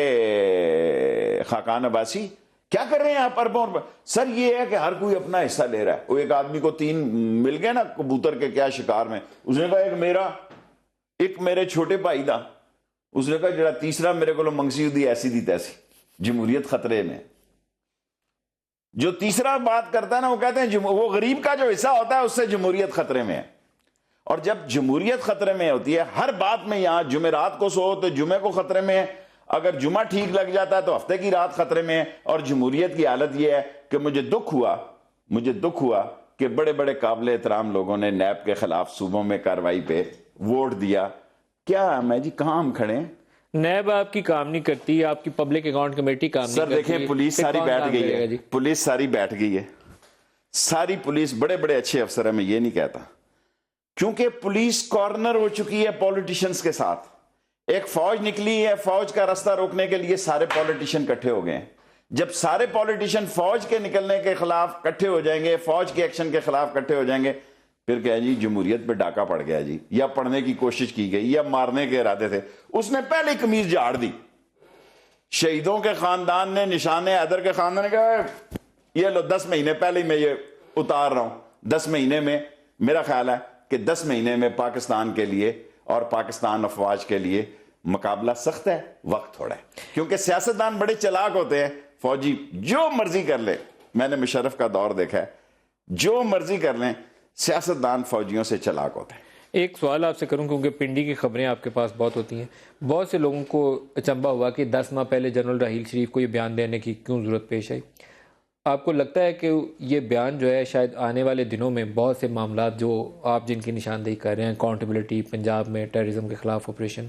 خاقان عباسی, کیا کر رہے ہیں آپ اربوں. سر یہ ہے کہ ہر کوئی اپنا حصہ لے رہا ہے. وہ ایک آدمی کو 3 مل گئے نا کبوتر کے کیا شکار میں, اس نے کہا ایک میرا, ایک میرے چھوٹے بھائی دا, اس نے کہا جڑا تیسرا میرے کو منگسی دی ایسی دی تیسی. جمہوریت خطرے میں. جو تیسرا بات کرتا ہے نا وہ کہتے ہیں وہ غریب کا جو حصہ ہوتا ہے اس سے جمہوریت خطرے میں ہے. اور جب جمہوریت خطرے میں ہوتی ہے ہر بات میں, یہاں جمعرات کو سو تو جمعے کو خطرے میں ہے, اگر جمعہ ٹھیک لگ جاتا ہے تو ہفتے کی رات خطرے میں ہے. اور جمہوریت کی حالت یہ ہے کہ مجھے دکھ ہوا کہ بڑے بڑے قابل احترام لوگوں نے نیب کے خلاف صوبوں میں کارروائی پہ ووٹ دیا. کیا میں جی کہاں ہم کھڑے ہیں؟ نیب آپ کی کام نہیں کرتی, آپ کی پبلک اکاؤنٹ کمیٹی کام نہیں کرتی. سر دیکھیں پولیس ساری بیٹھ گئی ہے, پولیس ساری بیٹھ گئی ہے, ساری پولیس بڑے بڑے اچھے افسر ہیں، میں یہ نہیں کہتا، کیونکہ پولیس کارنر ہو چکی ہے پولیٹیشنز کے ساتھ. ایک فوج نکلی ہے، فوج کا راستہ روکنے کے لیے سارے پولیٹیشین اکٹھے ہو گئے ہیں. جب سارے پولیٹیشین فوج کے نکلنے کے خلاف اکٹھے ہو جائیں گے، فوج کے ایکشن کے خلاف اکٹھے ہو جائیں گے، پھر کہا جی جمہوریت پہ ڈاکہ پڑ گیا جی، یا پڑھنے کی کوشش کی گئی، یا مارنے کے ارادے تھے. اس نے پہلے قمیض جھاڑ دی. شہیدوں کے خاندان نے، نشان حیدر کے خاندان نے کہا یہ لو 10 مہینے پہلے ہی میں یہ اتار رہا ہوں. 10 مہینے میں، میرا خیال ہے کہ 10 مہینے میں پاکستان کے لیے اور پاکستان افواج کے لیے مقابلہ سخت ہے، وقت تھوڑا ہے. کیونکہ سیاستدان بڑے چلاک ہوتے ہیں، فوجی جو مرضی کر لے. میں نے مشرف کا دور دیکھا ہے، جو مرضی کر لیں، سیاستدان فوجیوں سے چلاک ہوتے ہیں. ایک سوال آپ سے کروں، کیونکہ پنڈی کی خبریں آپ کے پاس بہت ہوتی ہیں. بہت سے لوگوں کو اچنبھا ہوا کہ 10 ماہ پہلے جنرل راحیل شریف کو یہ بیان دینے کی کیوں ضرورت پیش آئی. آپ کو لگتا ہے کہ یہ بیان جو ہے شاید آنے والے دنوں میں بہت سے معاملات جو آپ جن کی نشاندہی کر رہے ہیں، اکاؤنٹیبلٹی، پنجاب میں ٹیررزم کے خلاف آپریشن،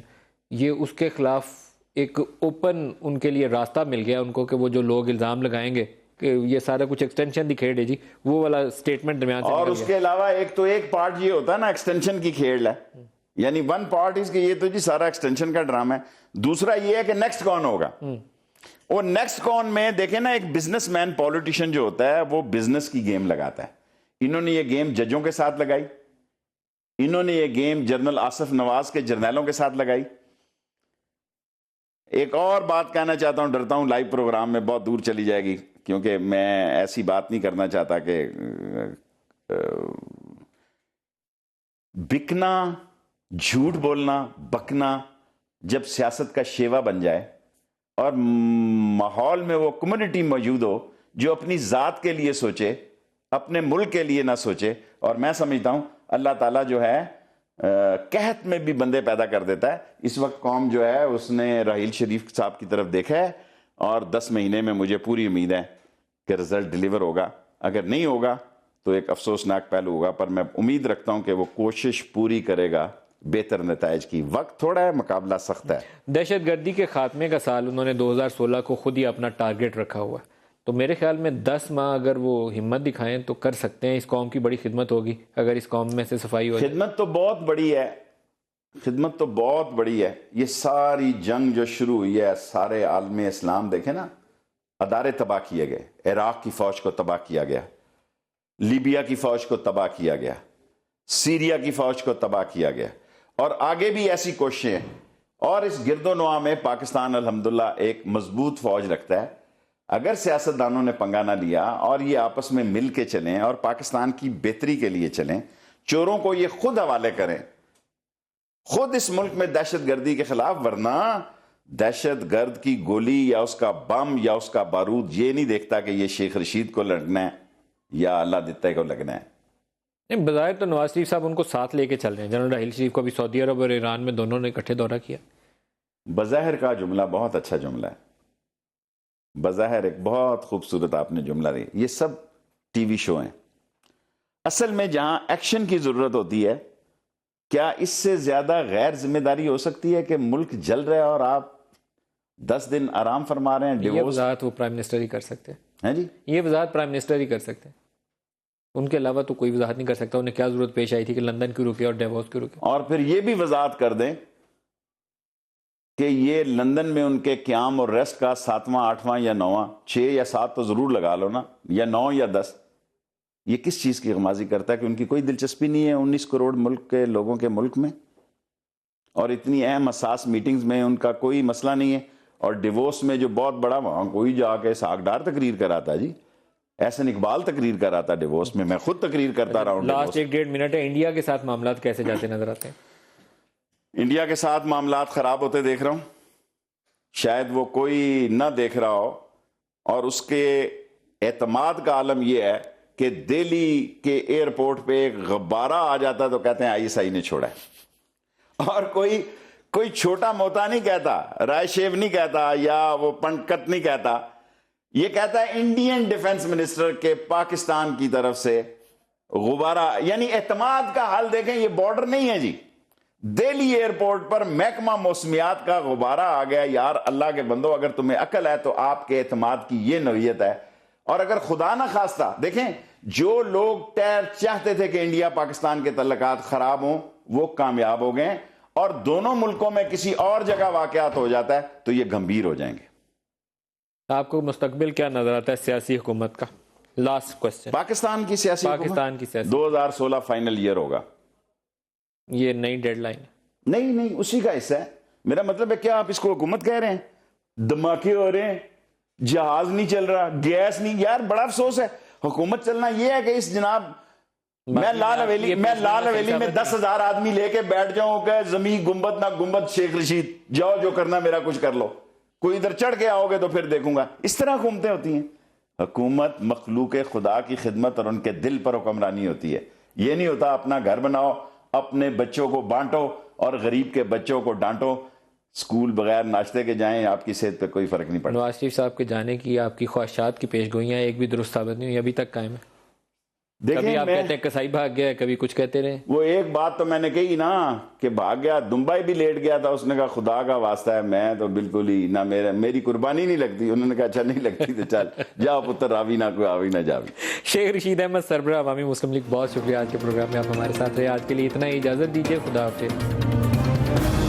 یہ اس کے خلاف ایک اوپن ان کے لیے راستہ مل گیا ان کو کہ وہ جو لوگ الزام لگائیں گے کہ یہ سارا کچھ ایکسٹینشن دی کھیڑ ہے جی، وہ والا سٹیٹمنٹ درمیان سے اور نکل اس گیا. کے علاوہ ایک پارٹ یہ ہوتا ہے نا ایکسٹینشن کی کھیل ہے، یعنی ون پارٹ اس کے یہ تو جی سارا ایکسٹینشن کا ڈرامہ ہے. دوسرا یہ ہے کہ نیکسٹ کون ہوگا. اور نیکسٹ کون میں دیکھیں نا، ایک بزنس مین پولیٹیشین جو ہوتا ہے وہ بزنس کی گیم لگاتا ہے. انہوں نے یہ گیم ججوں کے ساتھ لگائی، انہوں نے یہ گیم جنرل آصف نواز کے جرنیلوں کے ساتھ لگائی. ایک اور بات کہنا چاہتا ہوں، ڈرتا ہوں لائیو پروگرام میں بہت دور چلی جائے گی، کیونکہ میں ایسی بات نہیں کرنا چاہتا کہ بکنا، جھوٹ بولنا، بکنا جب سیاست کا شیوا بن جائے اور ماحول میں وہ کمیونٹی موجود ہو جو اپنی ذات کے لیے سوچے، اپنے ملک کے لیے نہ سوچے. اور میں سمجھتا ہوں اللہ تعالیٰ جو ہے قحط میں بھی بندے پیدا کر دیتا ہے. اس وقت قوم جو ہے اس نے راحیل شریف صاحب کی طرف دیکھا ہے، اور 10 مہینے میں مجھے پوری امید ہے کہ رزلٹ ڈیلیور ہوگا. اگر نہیں ہوگا تو ایک افسوسناک پہلو ہوگا، پر میں امید رکھتا ہوں کہ وہ کوشش پوری کرے گا بہتر نتائج کی. وقت تھوڑا ہے، مقابلہ سخت ہے. دہشت گردی کے خاتمے کا سال انہوں نے 2016 کو خود ہی اپنا ٹارگٹ رکھا ہوا ہے، تو میرے خیال میں 10 ماہ اگر وہ ہمت دکھائیں تو کر سکتے ہیں. اس قوم کی بڑی خدمت ہوگی اگر اس قوم میں سے صفائی ہو جائے. خدمت تو بہت بڑی ہے، خدمت تو بہت بڑی ہے. یہ ساری جنگ جو شروع ہوئی ہے، سارے عالم اسلام دیکھیں نا، ادارے تباہ کیے گئے. عراق کی فوج کو تباہ کیا گیا، لیبیا کی فوج کو تباہ کیا گیا، سیریا کی فوج کو تباہ کیا گیا، اور آگے بھی ایسی کوششیں ہیں. اور اس گرد و نواح میں پاکستان الحمدللہ ایک مضبوط فوج رکھتا ہے. اگر سیاستدانوں نے پنگا نہ لیا اور یہ آپس میں مل کے چلیں اور پاکستان کی بہتری کے لیے چلیں، چوروں کو یہ خود حوالے کریں، خود اس ملک میں دہشت گردی کے خلاف. ورنہ دہشت گرد کی گولی یا اس کا بم یا اس کا بارود یہ نہیں دیکھتا کہ یہ شیخ رشید کو لگنا ہے یا اللہ دتہ کو لگنا ہے. بظاہر تو نواز شریف صاحب ان کو ساتھ لے کے چل رہے ہیں. جنرل راحیل شریف کو بھی سعودی عرب اور ایران میں دونوں نے اکٹھے دورہ کیا. بظاہر کا جملہ بہت اچھا جملہ ہے، بظاہر ایک بہت خوبصورت آپ نے جملہ دی. یہ سب ٹی وی شو ہیں. اصل میں جہاں ایکشن کی ضرورت ہوتی ہے، کیا اس سے زیادہ غیر ذمہ داری ہو سکتی ہے کہ ملک جل رہا ہے اور آپ 10 دن آرام فرما رہے ہیں؟ یہ ڈیوورس وضاحت وہ پرائم منسٹر ہی کر سکتے ہیں. ہیں جی، یہ وضاحت پرائم منسٹر ہی کر سکتے ہیں، ان کے علاوہ تو کوئی وضاحت نہیں کر سکتا. انہیں کیا ضرورت پیش آئی تھی کہ لندن کیوں رکے اور ڈیووس کیوں رکے. اور پھر یہ بھی وضاحت کر دیں کہ یہ لندن میں ان کے قیام اور ریسٹ کا 7واں 8واں یا 9واں، 6 یا 7 تو ضرور لگا لو نا، یا 9 یا 10، یہ کس چیز کی غمازی کرتا ہے کہ ان کی کوئی دلچسپی نہیں ہے 19 کروڑ ملک کے لوگوں کے ملک میں، اور اتنی اہم حساس میٹنگز میں ان کا کوئی مسئلہ نہیں ہے. اور ڈیوورس میں جو بہت بڑا، وہاں کوئی جا کے ساکھدار تقریر کراتا جی، احسن اقبال تقریر کراتا ڈیوورس میں خود تقریر کرتا رہا ہوں. لاسٹ 1.5 منٹ ہے. انڈیا کے ساتھ معاملات کیسے جاتے نظر آتے ہیں؟ انڈیا کے ساتھ معاملات خراب ہوتے دیکھ رہا ہوں، شاید وہ کوئی نہ دیکھ رہا ہو. اور اس کے اعتماد کا عالم یہ ہے کہ دہلی کے ایئرپورٹ پہ ایک غبارہ آ جاتا تو کہتے ہیں ISI نے چھوڑا ہے. اور کوئی چھوٹا موٹا نہیں کہتا، رائے شیو نہیں کہتا، یا وہ پنکت نہیں کہتا، یہ کہتا ہے انڈین ڈیفنس منسٹر کے پاکستان کی طرف سے غبارہ. یعنی اعتماد کا حال دیکھیں، یہ بارڈر نہیں ہے جی، دہلی ایئرپورٹ پر محکمہ موسمیات کا غبارہ آ گیا. یار اللہ کے بندو، اگر تمہیں عقل ہے تو آپ کے اعتماد کی یہ نوعیت ہے. اور اگر خدا نہ خواستہ، دیکھیں جو لوگ چاہتے تھے کہ انڈیا پاکستان کے تعلقات خراب ہوں وہ کامیاب ہو گئے، اور دونوں ملکوں میں کسی اور جگہ واقعات ہو جاتا ہے تو یہ گمبھیر ہو جائیں گے۔ آپ کو مستقبل کیا نظر آتا ہے سیاسی حکومت کا؟ لاسٹ کوسچن، پاکستان کی سیاسی پاکستان کی سیاسی 2016 فائنل ایئر ہوگا۔ یہ نئی ڈیڈ لائن ہے؟ نہیں اسی کا حصہ ہے۔ میرا مطلب ہے کیا آپ اس کو حکومت کہہ رہے ہیں؟ دھماکے ہو رہے ہیں، جہاز نہیں چل رہا، گیس نہیں، یار بڑا افسوس ہے۔ حکومت چلنا یہ ہے کہ اس جناب میں لال حویلی میں 10,000 آدمی لے کے بیٹھ جاؤں کہ زمین گنبد نہ گنبد شیخ رشید جاؤ جو کرنا میرا کچھ کر لو، کوئی ادھر چڑھ کے آؤ گے تو پھر دیکھوں گا۔ اس طرح حکومتیں ہوتی ہیں۔ حکومت مخلوق خدا کی خدمت اور ان کے دل پر حکمرانی ہوتی ہے۔ یہ نہیں ہوتا اپنا گھر بناؤ، اپنے بچوں کو بانٹو اور غریب کے بچوں کو ڈانٹو، اسکول بغیر ناشتے کے جائیں، آپ کی صحت پہ کوئی فرق نہیں پڑتا۔ نواز شریف صاحب کے جانے کی آپ کی خواہشات کی پیش گوئیاں ایک بھی درست ثابت نہیں ہوئی، ابھی تک قائم ہے۔ کبھی آپ کہتے ہیں کسائی بھاگ گیا، کبھی کچھ کہتے رہے۔ وہ ایک بات تو میں نے کہی نا کہ بھاگ گیا، دبئی بھی لیٹ گیا تھا، اس نے کہا خدا کا واسطہ ہے میں تو بالکل ہی نہ، میری قربانی نہیں لگتی۔ انہوں نے کہا اچھا نہیں لگتی تو چل جاؤ پتر، راوی نہ کوئی آوی نہ جاوی۔ شیخ رشید احمد سربراہ عوامی مسلم لیگ، بہت شکریہ آج کے پروگرام میں آپ ہمارے ساتھ رہے۔ آج کے لیے اتنا ہی، اجازت دیجیے، خدا حافظ۔